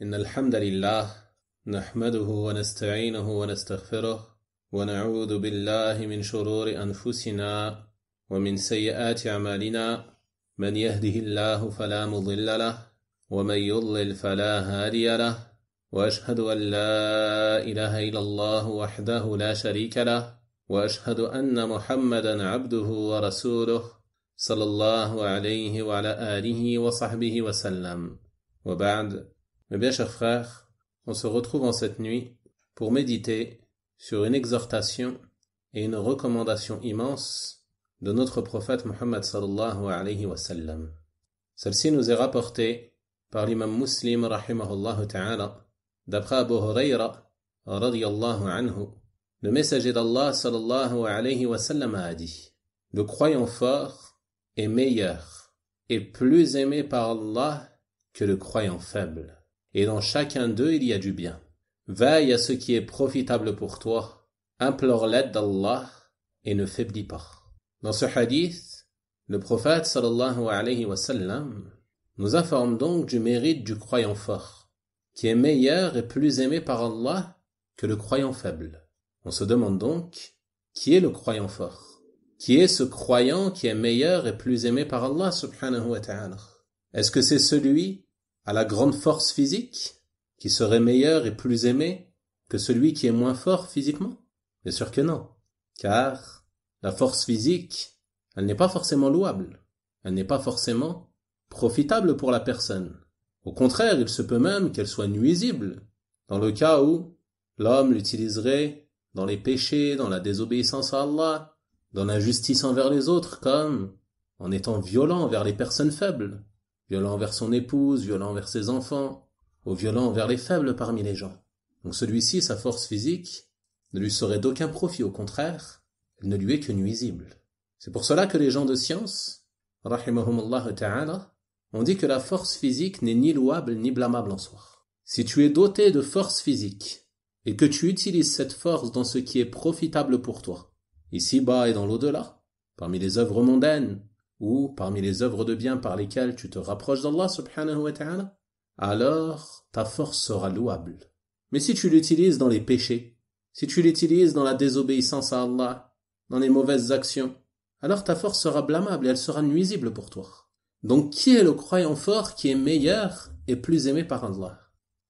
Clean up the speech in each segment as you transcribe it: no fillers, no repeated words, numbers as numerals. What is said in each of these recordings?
إن الحمد لله نحمده ونستعينه ونستغفره ونعوذ بالله من شرور أنفسنا ومن سيئات أعمالنا من يهده الله فلا مضل له ومن يضلل فلا هادي له وأشهد أن لا إله إلا الله وحده لا شريك له وأشهد أن محمدا عبده ورسوله صلى الله عليه وعلى آله وصحبه وسلم وبعد. Mes bien chers frères, on se retrouve en cette nuit pour méditer sur une exhortation et une recommandation immense de notre prophète Muhammad sallallahu alayhi wa sallam. Celle-ci nous est rapportée par l'imam Muslim rahimahullah ta'ala d'après Abu Huraira radiyallahu anhu. Le messager d'Allah sallallahu alayhi wa sallam a dit: le croyant fort est meilleur et plus aimé par Allah que le croyant faible. Et dans chacun d'eux il y a du bien. Veille à ce qui est profitable pour toi, implore l'aide d'Allah et ne faiblis pas. Dans ce hadith, le prophète sallallahu alayhi wa sallam nous informe donc du mérite du croyant fort, qui est meilleur et plus aimé par Allah que le croyant faible. On se demande donc, qui est le croyant fort? Qui est ce croyant qui est meilleur et plus aimé par Allah subhanahu wa ta'ala? Est-ce que c'est celui à la grande force physique, qui serait meilleur et plus aimé que celui qui est moins fort physiquement? Bien sûr que non, car la force physique, elle n'est pas forcément louable, elle n'est pas forcément profitable pour la personne. Au contraire, il se peut même qu'elle soit nuisible, dans le cas où l'homme l'utiliserait dans les péchés, dans la désobéissance à Allah, dans l'injustice envers les autres, comme en étant violent envers les personnes faibles. Violent envers son épouse, violent envers ses enfants, ou violent envers les faibles parmi les gens. Donc celui-ci, sa force physique, ne lui serait d'aucun profit, au contraire, elle ne lui est que nuisible. C'est pour cela que les gens de science, rahimahumullah ta'ala, ont dit que la force physique n'est ni louable ni blâmable en soi. Si tu es doté de force physique, et que tu utilises cette force dans ce qui est profitable pour toi, ici-bas et dans l'au-delà, parmi les œuvres mondaines, ou parmi les œuvres de bien par lesquelles tu te rapproches d'Allah subhanahu wa ta'ala, alors ta force sera louable. Mais si tu l'utilises dans les péchés, si tu l'utilises dans la désobéissance à Allah, dans les mauvaises actions, alors ta force sera blâmable et elle sera nuisible pour toi. Donc qui est le croyant fort qui est meilleur et plus aimé par Allah?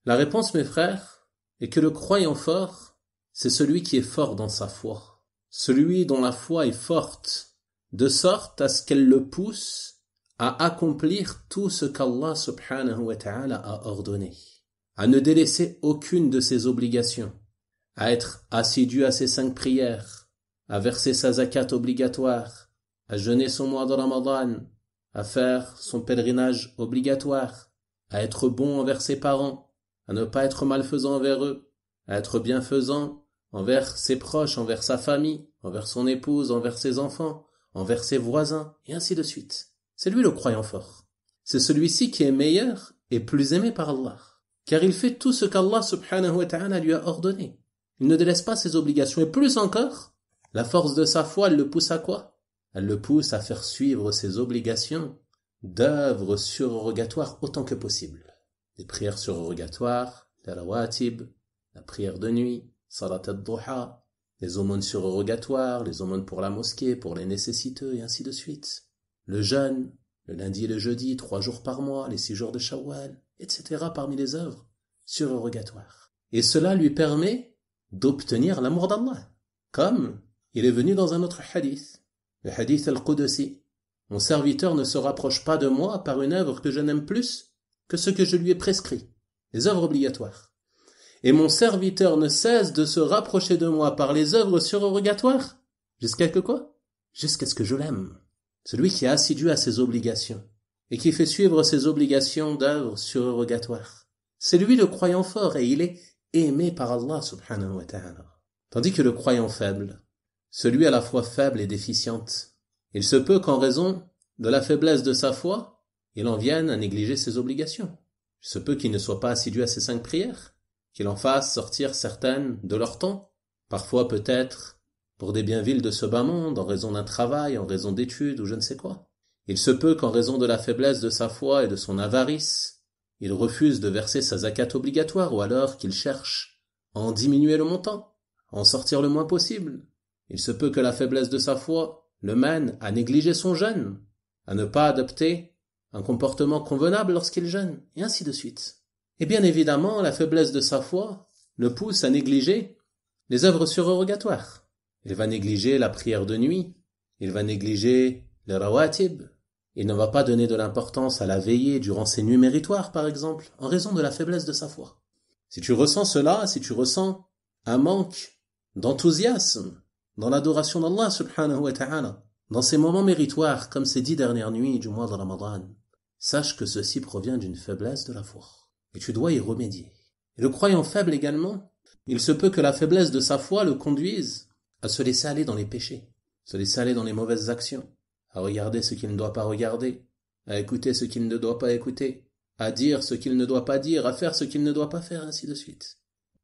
La réponse, mes frères, est que le croyant fort, c'est celui qui est fort dans sa foi. Celui dont la foi est forte, de sorte à ce qu'elle le pousse à accomplir tout ce qu'Allah subhanahu wa ta'ala a ordonné, à ne délaisser aucune de ses obligations, à être assidu à ses 5 prières, à verser sa zakat obligatoire, à jeûner son mois de Ramadan, à faire son pèlerinage obligatoire, à être bon envers ses parents, à ne pas être malfaisant envers eux, à être bienfaisant envers ses proches, envers sa famille, envers son épouse, envers ses enfants, envers ses voisins, et ainsi de suite. C'est lui le croyant fort. C'est celui-ci qui est meilleur et plus aimé par Allah, car il fait tout ce qu'Allah subhanahu wa ta'ala lui a ordonné. Il ne délaisse pas ses obligations, et plus encore, la force de sa foi, elle le pousse à quoi? Elle le pousse à faire suivre ses obligations d'œuvres surrogatoires autant que possible. Les prières surrogatoires, les rawatib, la prière de nuit, salat ad-duha, les aumônes surrogatoires, les aumônes pour la mosquée, pour les nécessiteux, et ainsi de suite. Le jeûne, le lundi et le jeudi, 3 jours par mois, les 6 jours de Shawwal, etc. parmi les œuvres surrogatoires. Et cela lui permet d'obtenir l'amour d'Allah. Comme il est venu dans un autre hadith, le hadith al-Qudsi. Mon serviteur ne se rapproche pas de moi par une œuvre que je n'aime plus que ce que je lui ai prescrit, les œuvres obligatoires. Et mon serviteur ne cesse de se rapprocher de moi par les œuvres surrogatoires, jusqu'à que quoi? Jusqu'à ce que je l'aime. Celui qui est assidu à ses obligations, et qui fait suivre ses obligations d'œuvres surrogatoires. C'est lui le croyant fort, et il est aimé par Allah subhanahu wa ta'ala. Tandis que le croyant faible, celui à la foi faible et déficiente, il se peut qu'en raison de la faiblesse de sa foi, il en vienne à négliger ses obligations. Il se peut qu'il ne soit pas assidu à ses 5 prières, qu'il en fasse sortir certaines de leur temps, parfois peut-être pour des biens vils de ce bas monde, en raison d'un travail, en raison d'études ou je ne sais quoi. Il se peut qu'en raison de la faiblesse de sa foi et de son avarice, il refuse de verser sa zakat obligatoire ou alors qu'il cherche à en diminuer le montant, à en sortir le moins possible. Il se peut que la faiblesse de sa foi le mène à négliger son jeûne, à ne pas adopter un comportement convenable lorsqu'il jeûne, et ainsi de suite. Et bien évidemment, la faiblesse de sa foi le pousse à négliger les œuvres surérogatoires. Il va négliger la prière de nuit, il va négliger les rawatib, il ne va pas donner de l'importance à la veillée durant ses nuits méritoires, par exemple, en raison de la faiblesse de sa foi. Si tu ressens cela, si tu ressens un manque d'enthousiasme dans l'adoration d'Allah subhanahu wa ta'ala, dans ces moments méritoires comme ces 10 dernières nuits du mois de Ramadan, sache que ceci provient d'une faiblesse de la foi. Et tu dois y remédier. Et le croyant faible également, il se peut que la faiblesse de sa foi le conduise à se laisser aller dans les péchés, se laisser aller dans les mauvaises actions, à regarder ce qu'il ne doit pas regarder, à écouter ce qu'il ne doit pas écouter, à dire ce qu'il ne doit pas dire, à faire ce qu'il ne doit pas faire, ainsi de suite.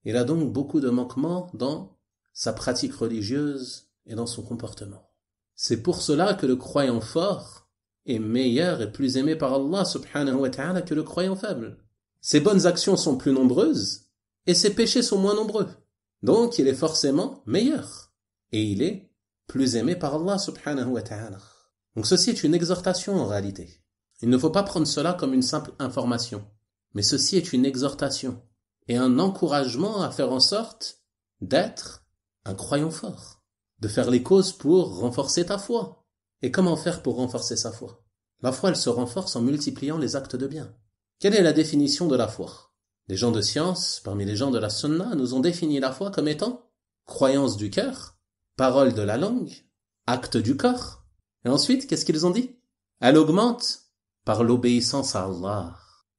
Il a donc beaucoup de manquements dans sa pratique religieuse et dans son comportement. C'est pour cela que le croyant fort est meilleur et plus aimé par Allah subhanahu wa ta'ala que le croyant faible. Ses bonnes actions sont plus nombreuses et ses péchés sont moins nombreux. Donc il est forcément meilleur et il est plus aimé par Allah subhanahu wa ta'ala. Donc ceci est une exhortation en réalité. Il ne faut pas prendre cela comme une simple information, mais ceci est une exhortation et un encouragement à faire en sorte d'être un croyant fort, de faire les causes pour renforcer ta foi. Et comment faire pour renforcer sa foi? La foi, elle se renforce en multipliant les actes de bien. Quelle est la définition de la foi? Les gens de science, parmi les gens de la sunna, nous ont défini la foi comme étant croyance du cœur, parole de la langue, acte du corps. Et ensuite, qu'est-ce qu'ils ont dit? Elle augmente par l'obéissance à Allah.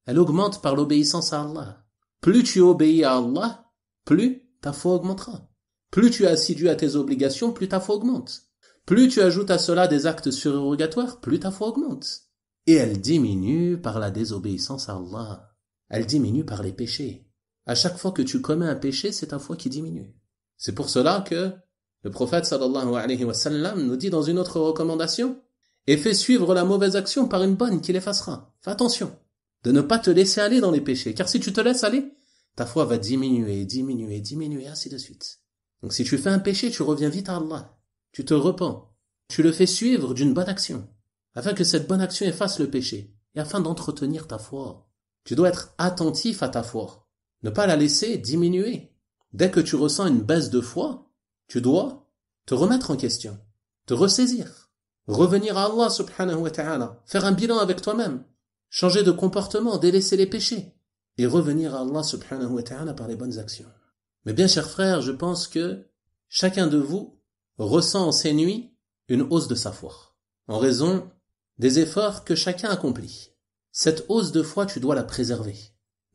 Elle augmente par l'obéissance à Allah. Plus tu obéis à Allah, plus ta foi augmentera. Plus tu es assidu à tes obligations, plus ta foi augmente. Plus tu ajoutes à cela des actes surérogatoires, plus ta foi augmente. Et elle diminue par la désobéissance à Allah. Elle diminue par les péchés. À chaque fois que tu commets un péché, c'est ta foi qui diminue. C'est pour cela que le prophète sallallahu alayhi wa sallam nous dit dans une autre recommandation: et fais suivre la mauvaise action par une bonne qui l'effacera. Fais attention de ne pas te laisser aller dans les péchés, car si tu te laisses aller, ta foi va diminuer, ainsi de suite. Donc si tu fais un péché, tu reviens vite à Allah. Tu te repens. Tu le fais suivre d'une bonne action, afin que cette bonne action efface le péché, et afin d'entretenir ta foi. Tu dois être attentif à ta foi, ne pas la laisser diminuer. Dès que tu ressens une baisse de foi, tu dois te remettre en question, te ressaisir, revenir à Allah subhanahu wa ta'ala, faire un bilan avec toi-même, changer de comportement, délaisser les péchés, et revenir à Allah subhanahu wa ta'ala par les bonnes actions. Mais bien, chers frères, je pense que chacun de vous ressent en ces nuits une hausse de sa foi, en raison des efforts que chacun accomplit. Cette hausse de foi, tu dois la préserver.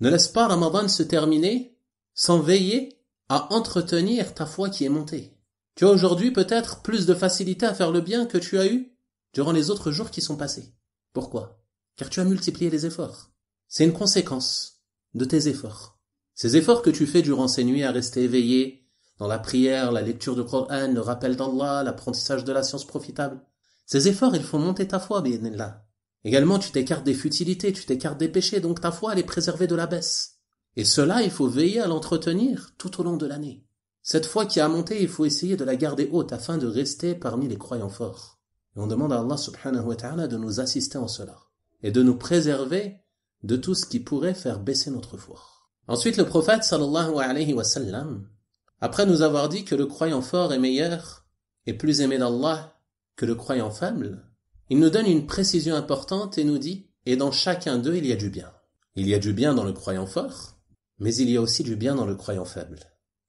Ne laisse pas Ramadan se terminer sans veiller à entretenir ta foi qui est montée. Tu as aujourd'hui peut-être plus de facilité à faire le bien que tu as eu durant les autres jours qui sont passés. Pourquoi? Car tu as multiplié les efforts. C'est une conséquence de tes efforts. Ces efforts que tu fais durant ces nuits à rester éveillé dans la prière, la lecture du Coran, le rappel d'Allah, l'apprentissage de la science profitable, ces efforts, ils font monter ta foi, bi'idhnillah. Également, tu t'écartes des futilités, tu t'écartes des péchés, donc ta foi, elle est préservée de la baisse. Et cela, il faut veiller à l'entretenir tout au long de l'année. Cette foi qui a monté, il faut essayer de la garder haute afin de rester parmi les croyants forts. Et on demande à Allah subhanahu wa ta'ala de nous assister en cela et de nous préserver de tout ce qui pourrait faire baisser notre foi. Ensuite, le prophète sallallahu alayhi wa sallam, après nous avoir dit que le croyant fort est meilleur et plus aimé d'Allah que le croyant faible, il nous donne une précision importante et nous dit: et dans chacun d'eux il y a du bien. Il y a du bien dans le croyant fort, mais il y a aussi du bien dans le croyant faible.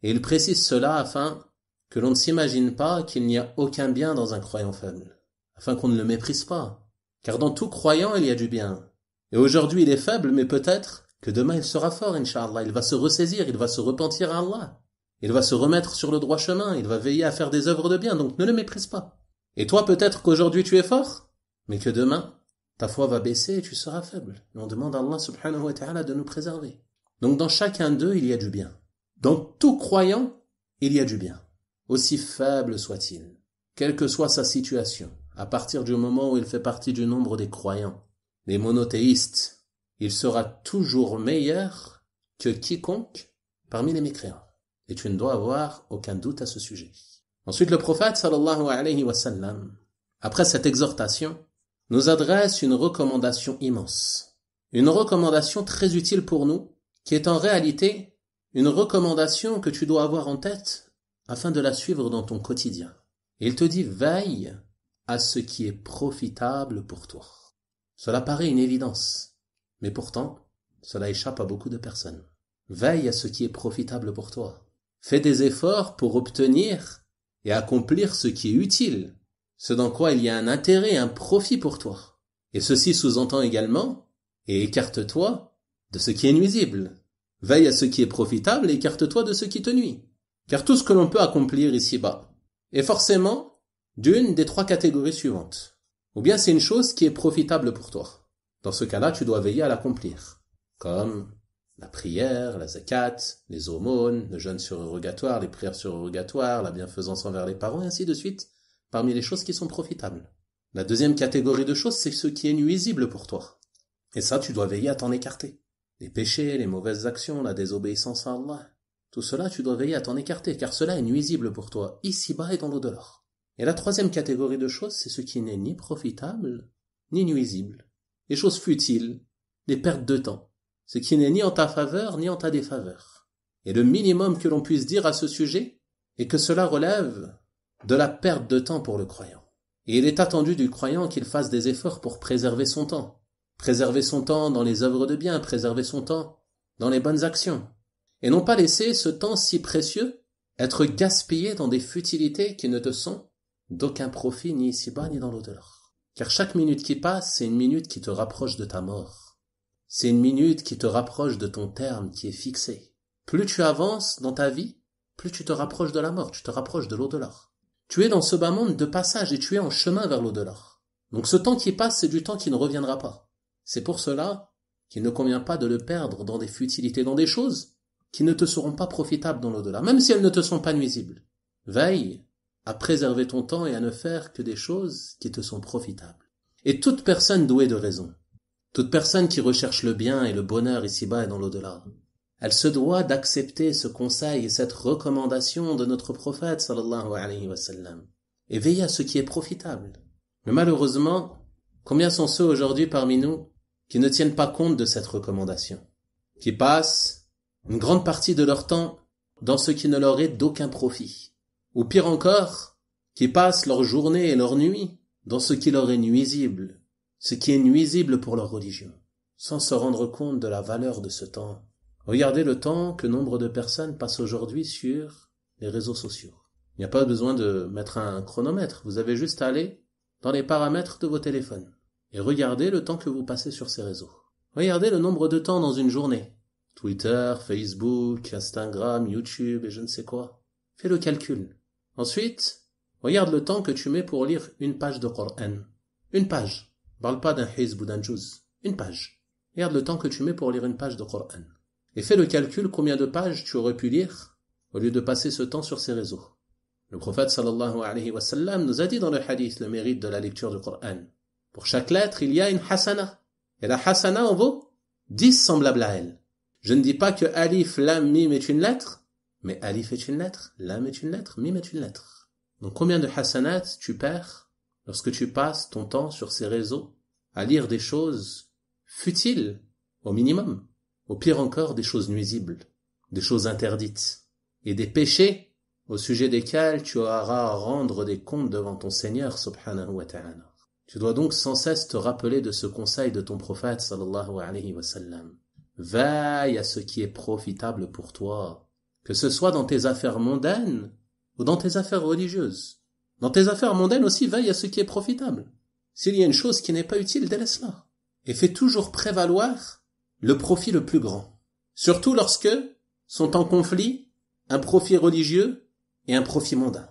Et il précise cela afin que l'on ne s'imagine pas qu'il n'y a aucun bien dans un croyant faible, afin qu'on ne le méprise pas. Car dans tout croyant il y a du bien. Et aujourd'hui il est faible, mais peut-être que demain il sera fort, Inch'Allah. Il va se ressaisir, il va se repentir à Allah. Il va se remettre sur le droit chemin, il va veiller à faire des œuvres de bien, donc ne le méprise pas. Et toi, peut-être qu'aujourd'hui tu es fort, mais que demain, ta foi va baisser et tu seras faible. Et on demande à Allah subhanahu wa ta'ala de nous préserver. Donc dans chacun d'eux, il y a du bien. Dans tout croyant, il y a du bien. Aussi faible soit-il, quelle que soit sa situation, à partir du moment où il fait partie du nombre des croyants, des monothéistes, il sera toujours meilleur que quiconque parmi les mécréants. Et tu ne dois avoir aucun doute à ce sujet. Ensuite, le prophète sallallahu alayhi wa sallam, après cette exhortation, nous adresse une recommandation immense. Une recommandation très utile pour nous, qui est en réalité une recommandation que tu dois avoir en tête afin de la suivre dans ton quotidien. Il te dit, veille à ce qui est profitable pour toi. Cela paraît une évidence, mais pourtant, cela échappe à beaucoup de personnes. Veille à ce qui est profitable pour toi. Fais des efforts pour obtenir et accomplir ce qui est utile, ce dans quoi il y a un intérêt, un profit pour toi. Et ceci sous-entend également, et écarte-toi de ce qui est nuisible. Veille à ce qui est profitable et écarte-toi de ce qui te nuit. Car tout ce que l'on peut accomplir ici-bas est forcément d'une des 3 catégories suivantes. Ou bien c'est une chose qui est profitable pour toi. Dans ce cas-là, tu dois veiller à l'accomplir. Comme la prière, la zakat, les aumônes, le jeûne surrogatoire, les prières surrogatoires, la bienfaisance envers les parents, et ainsi de suite, parmi les choses qui sont profitables. La deuxième catégorie de choses, c'est ce qui est nuisible pour toi. Et ça, tu dois veiller à t'en écarter. Les péchés, les mauvaises actions, la désobéissance à Allah, tout cela, tu dois veiller à t'en écarter, car cela est nuisible pour toi, ici-bas et dans l'au-delà. Et la troisième catégorie de choses, c'est ce qui n'est ni profitable, ni nuisible. Les choses futiles, les pertes de temps, ce qui n'est ni en ta faveur, ni en ta défaveur. Et le minimum que l'on puisse dire à ce sujet est que cela relève de la perte de temps pour le croyant. Et il est attendu du croyant qu'il fasse des efforts pour préserver son temps. Préserver son temps dans les œuvres de bien, préserver son temps dans les bonnes actions. Et non pas laisser ce temps si précieux être gaspillé dans des futilités qui ne te sont d'aucun profit ni ici-bas ni dans l'au-delà. Car chaque minute qui passe, c'est une minute qui te rapproche de ta mort. C'est une minute qui te rapproche de ton terme qui est fixé. Plus tu avances dans ta vie, plus tu te rapproches de la mort, tu te rapproches de l'au-delà. Tu es dans ce bas monde de passage et tu es en chemin vers l'au-delà. Donc ce temps qui passe, c'est du temps qui ne reviendra pas. C'est pour cela qu'il ne convient pas de le perdre dans des futilités, dans des choses qui ne te seront pas profitables dans l'au-delà, même si elles ne te sont pas nuisibles. Veille à préserver ton temps et à ne faire que des choses qui te sont profitables. Et toute personne douée de raison, toute personne qui recherche le bien et le bonheur ici-bas et dans l'au-delà, elle se doit d'accepter ce conseil et cette recommandation de notre prophète sallallahu alayhi wa sallam et veiller à ce qui est profitable. Mais malheureusement, combien sont ceux aujourd'hui parmi nous qui ne tiennent pas compte de cette recommandation, qui passent une grande partie de leur temps dans ce qui ne leur est d'aucun profit, ou pire encore, qui passent leur journée et leur nuit dans ce qui leur est nuisible, ce qui est nuisible pour leur religion, sans se rendre compte de la valeur de ce temps. Regardez le temps que nombre de personnes passent aujourd'hui sur les réseaux sociaux. Il n'y a pas besoin de mettre un chronomètre, vous avez juste à aller dans les paramètres de vos téléphones et regardez le temps que vous passez sur ces réseaux. Regardez le nombre de temps dans une journée. Twitter, Facebook, Instagram, YouTube et je ne sais quoi. Fais le calcul. Ensuite, regarde le temps que tu mets pour lire une page de Coran. Une page. Parle pas d'un hizb ou d'un juz. Une page. Regarde le temps que tu mets pour lire une page de Coran. Et fais le calcul combien de pages tu aurais pu lire au lieu de passer ce temps sur ces réseaux. Le prophète sallallahu alayhi wa sallam nous a dit dans le hadith le mérite de la lecture du Coran. Pour chaque lettre, il y a une hasana. Et la hasana en vaut 10 semblables à elle. Je ne dis pas que alif, lam, mim est une lettre, mais alif est une lettre, lam est une lettre, mim est une lettre. Donc combien de hasanat tu perds lorsque tu passes ton temps sur ces réseaux à lire des choses futiles, au minimum, au pire encore des choses nuisibles, des choses interdites, et des péchés au sujet desquels tu auras à rendre des comptes devant ton Seigneur subhanahu wa ta'ala. Tu dois donc sans cesse te rappeler de ce conseil de ton prophète sallallahu alayhi wa sallam. Veille à ce qui est profitable pour toi, que ce soit dans tes affaires mondaines ou dans tes affaires religieuses. Dans tes affaires mondaines aussi, veille à ce qui est profitable. S'il y a une chose qui n'est pas utile, délaisse-la. Et fais toujours prévaloir le profit le plus grand. Surtout lorsque sont en conflit un profit religieux et un profit mondain.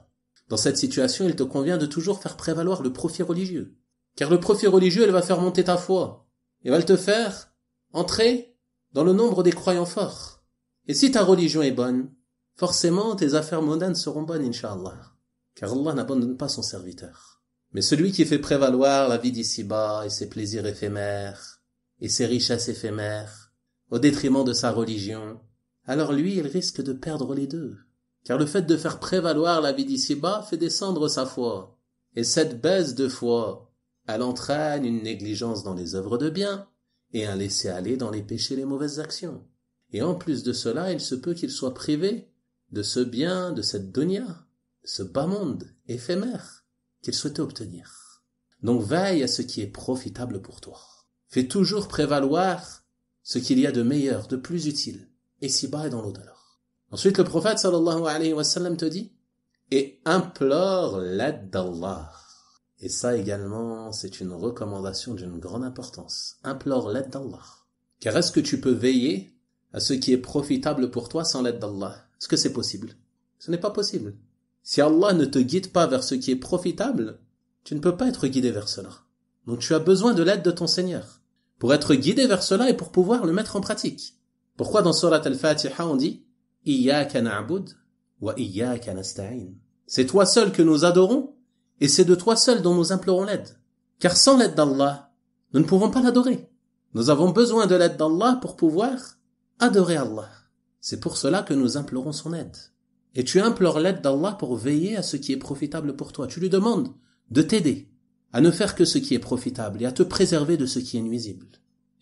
Dans cette situation, il te convient de toujours faire prévaloir le profit religieux. Car le profit religieux, il va faire monter ta foi. Il va te faire entrer dans le nombre des croyants forts. Et si ta religion est bonne, forcément tes affaires mondaines seront bonnes, Inch'Allah. Car Allah n'abandonne pas son serviteur. Mais celui qui fait prévaloir la vie d'ici-bas et ses plaisirs éphémères, et ses richesses éphémères, au détriment de sa religion, alors lui, il risque de perdre les deux. Car le fait de faire prévaloir la vie d'ici-bas fait descendre sa foi. Et cette baisse de foi, elle entraîne une négligence dans les œuvres de bien et un laisser-aller dans les péchés et les mauvaises actions. Et en plus de cela, il se peut qu'il soit privé de ce bien, de cette dunya, ce bas monde éphémère qu'il souhaitait obtenir. Donc veille à ce qui est profitable pour toi. Fais toujours prévaloir ce qu'il y a de meilleur, de plus utile, ici-bas et dans l'au-delà. Ensuite, le prophète sallallahu alayhi wa sallam te dit et implore l'aide d'Allah. Et ça également, c'est une recommandation d'une grande importance. Implore l'aide d'Allah. Car est-ce que tu peux veiller à ce qui est profitable pour toi sans l'aide d'Allah? Est-ce que c'est possible? Ce n'est pas possible. Si Allah ne te guide pas vers ce qui est profitable, tu ne peux pas être guidé vers cela. Donc tu as besoin de l'aide de ton Seigneur pour être guidé vers cela et pour pouvoir le mettre en pratique. Pourquoi dans Surat Al-Fatiha on dit « Iyyaka na'bud wa iyyaka nasta'in » C'est toi seul que nous adorons et c'est de toi seul dont nous implorons l'aide. Car sans l'aide d'Allah, nous ne pouvons pas l'adorer. Nous avons besoin de l'aide d'Allah pour pouvoir adorer Allah. C'est pour cela que nous implorons son aide. Et tu implores l'aide d'Allah pour veiller à ce qui est profitable pour toi. Tu lui demandes de t'aider à ne faire que ce qui est profitable et à te préserver de ce qui est nuisible.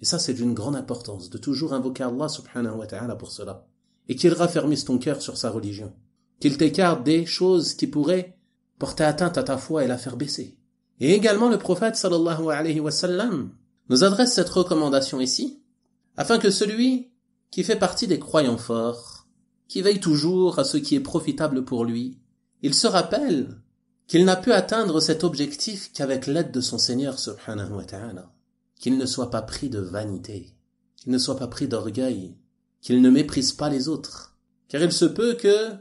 Et ça, c'est d'une grande importance, de toujours invoquer Allah subhanahu wa ta'ala pour cela. Et qu'il raffermisse ton cœur sur sa religion. Qu'il t'écarte des choses qui pourraient porter atteinte à ta foi et la faire baisser. Et également, le prophète sallallahu alayhi wa sallam nous adresse cette recommandation ici, afin que celui qui fait partie des croyants forts, qui veille toujours à ce qui est profitable pour lui, il se rappelle qu'il n'a pu atteindre cet objectif qu'avec l'aide de son Seigneur subhanahu wa ta'ala, qu'il ne soit pas pris de vanité, qu'il ne soit pas pris d'orgueil, qu'il ne méprise pas les autres, car il se peut que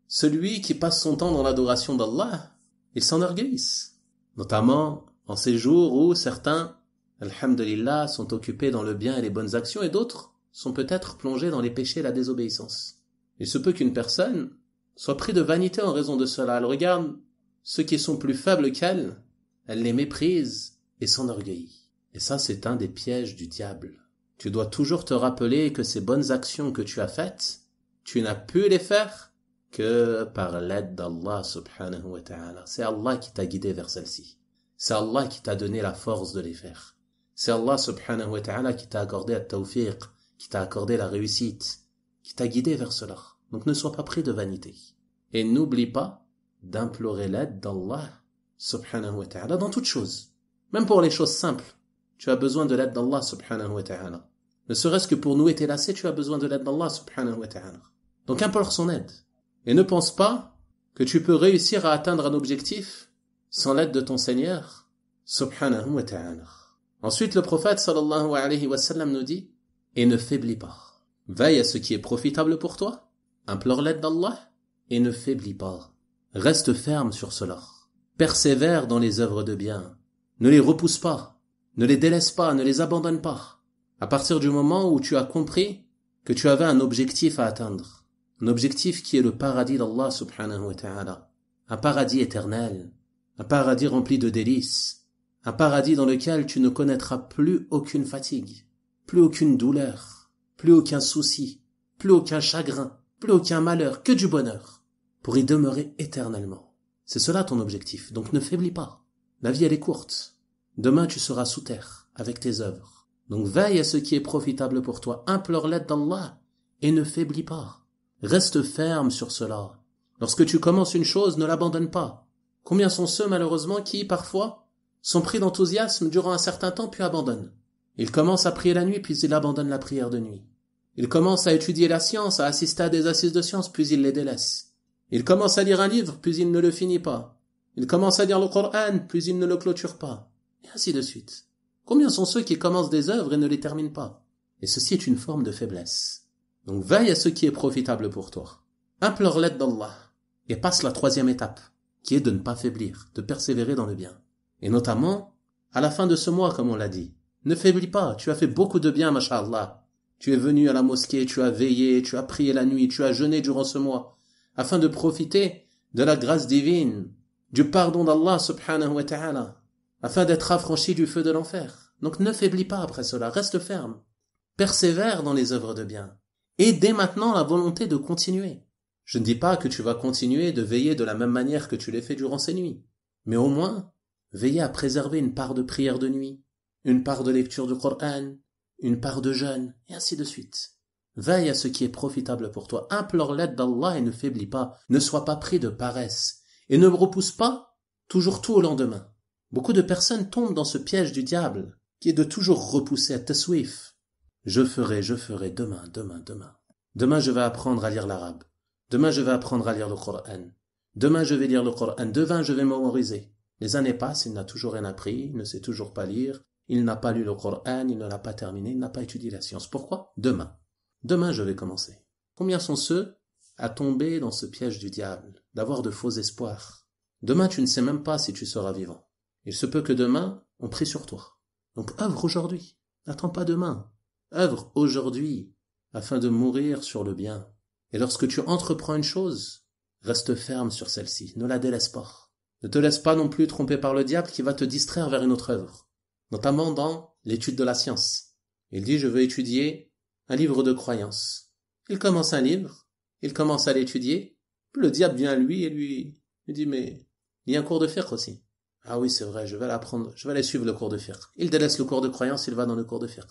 celui qui passe son temps dans l'adoration d'Allah, il s'enorgueillisse, notamment en ces jours où certains, alhamdulillah, sont occupés dans le bien et les bonnes actions et d'autres sont peut-être plongés dans les péchés et la désobéissance. Il se peut qu'une personne soit prise de vanité en raison de cela. Elle regarde ceux qui sont plus faibles qu'elle, elle les méprise et s'enorgueillit. Et ça, c'est un des pièges du diable. Tu dois toujours te rappeler que ces bonnes actions que tu as faites, tu n'as pu les faire que par l'aide d'Allah subhanahu wa ta'ala. C'est Allah qui t'a guidé vers celle-ci. C'est Allah qui t'a donné la force de les faire. C'est Allah subhanahu wa ta'ala qui t'a accordé la tawfiq, qui t'a accordé la réussite, qui t'a guidé vers cela. Donc ne sois pas pris de vanité. Et n'oublie pas d'implorer l'aide d'Allah subhanahu wa ta'ala dans toutes choses. Même pour les choses simples, tu as besoin de l'aide d'Allah subhanahu wa ta'ala. Ne serait-ce que pour nouer tes lacets, tu as besoin de l'aide d'Allah subhanahu wa ta'ala. Donc implore son aide. Et ne pense pas que tu peux réussir à atteindre un objectif sans l'aide de ton Seigneur subhanahu wa ta'ala. Ensuite, le prophète sallallahu alayhi wa sallam nous dit « Et ne faiblis pas. Veille à ce qui est profitable pour toi, implore l'aide d'Allah et ne faiblis pas. Reste ferme sur cela. Persévère dans les œuvres de bien. Ne les repousse pas, ne les délaisse pas, ne les abandonne pas. À partir du moment où tu as compris que tu avais un objectif à atteindre, un objectif qui est le paradis d'Allah subhanahu wa ta'ala, un paradis éternel, un paradis rempli de délices, un paradis dans lequel tu ne connaîtras plus aucune fatigue, plus aucune douleur, plus aucun souci, plus aucun chagrin, plus aucun malheur, que du bonheur, pour y demeurer éternellement. C'est cela ton objectif, donc ne faiblis pas. La vie elle est courte. Demain tu seras sous terre, avec tes œuvres. Donc veille à ce qui est profitable pour toi, implore l'aide d'Allah, et ne faiblis pas. Reste ferme sur cela. Lorsque tu commences une chose, ne l'abandonne pas. Combien sont ceux malheureusement qui, parfois, sont pris d'enthousiasme durant un certain temps puis abandonnent. Ils commencent à prier la nuit puis ils abandonnent la prière de nuit. Ils commencent à étudier la science, à assister à des assises de science puis ils les délaissent. Ils commencent à lire un livre puis ils ne le finissent pas. Ils commencent à lire le Coran puis ils ne le clôturent pas. Et ainsi de suite. Combien sont ceux qui commencent des œuvres et ne les terminent pas? Et ceci est une forme de faiblesse. Donc veille à ce qui est profitable pour toi. Implore l'aide d'Allah et passe la troisième étape, qui est de ne pas faiblir, de persévérer dans le bien. Et notamment, à la fin de ce mois, comme on l'a dit, ne faiblis pas, tu as fait beaucoup de bien, masha'Allah. Tu es venu à la mosquée, tu as veillé, tu as prié la nuit, tu as jeûné durant ce mois, afin de profiter de la grâce divine, du pardon d'Allah subhanahu wa ta'ala, afin d'être affranchi du feu de l'enfer. Donc ne faiblis pas après cela, reste ferme. Persévère dans les œuvres de bien. Et dès maintenant la volonté de continuer. Je ne dis pas que tu vas continuer de veiller de la même manière que tu l'as fait durant ces nuits. Mais au moins, veiller à préserver une part de prière de nuit, une part de lecture du Coran, une part de jeûne, et ainsi de suite. Veille à ce qui est profitable pour toi. Implore l'aide d'Allah et ne faiblis pas. Ne sois pas pris de paresse. Et ne repousse pas toujours tout au lendemain. Beaucoup de personnes tombent dans ce piège du diable, qui est de toujours repousser à taswif. Je ferai, demain. Demain, je vais apprendre à lire l'arabe. Demain, je vais apprendre à lire le Coran. Demain, je vais lire le Coran. Demain, je vais mémoriser. Les années passent, il n'a toujours rien appris, il ne sait toujours pas lire, il n'a pas lu le Coran, il ne l'a pas terminé, il n'a pas étudié la science. Pourquoi? Demain, je vais commencer. Combien sont ceux à tomber dans ce piège du diable, d'avoir de faux espoirs? Demain, tu ne sais même pas si tu seras vivant. Il se peut que demain, on prie sur toi. Donc œuvre aujourd'hui. N'attends pas demain. Œuvre aujourd'hui, afin de mourir sur le bien. Et lorsque tu entreprends une chose, reste ferme sur celle-ci. Ne la délaisse pas. Ne te laisse pas non plus tromper par le diable qui va te distraire vers une autre œuvre. Notamment dans l'étude de la science. Il dit, je veux étudier un livre de croyance. Il commence un livre, il commence à l'étudier, le diable vient à lui et lui dit, mais il y a un cours de fiqh aussi. Ah oui, c'est vrai, je vais l'apprendre, je vais aller suivre le cours de fiqh. Il délaisse le cours de croyance, il va dans le cours de fiqh.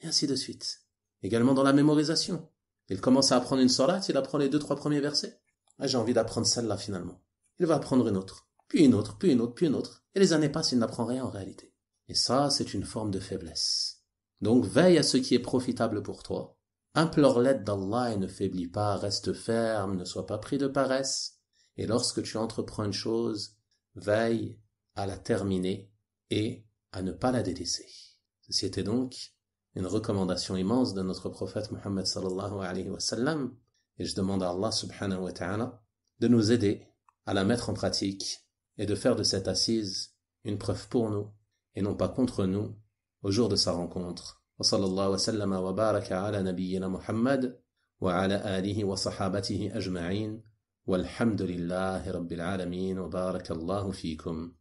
Et ainsi de suite. Également dans la mémorisation. Il commence à apprendre une sourate, il apprend les 2-3 premiers versets. Ah, j'ai envie d'apprendre celle-là finalement. Il va apprendre une autre, puis une autre. Et les années passent, il n'apprend rien en réalité. Et ça, c'est une forme de faiblesse. Donc veille à ce qui est profitable pour toi. Implore l'aide d'Allah et ne faiblis pas, reste ferme, ne sois pas pris de paresse. Et lorsque tu entreprends une chose, veille à la terminer et à ne pas la délaisser. Ceci était donc une recommandation immense de notre prophète Muhammad sallallahu alayhi wa sallam. Et je demande à Allah subhanahu wa ta'ala de nous aider à la mettre en pratique et de faire de cette assise une preuve pour nous et non pas contre nous au jour de sa rencontre. Wa sallallahu wa sallama wa baraka ala nabiyyina Muhammad wa ala alihi wa sahabatihi ajma'in walhamdulillahi rabbil alamin wa barakallahu fikum.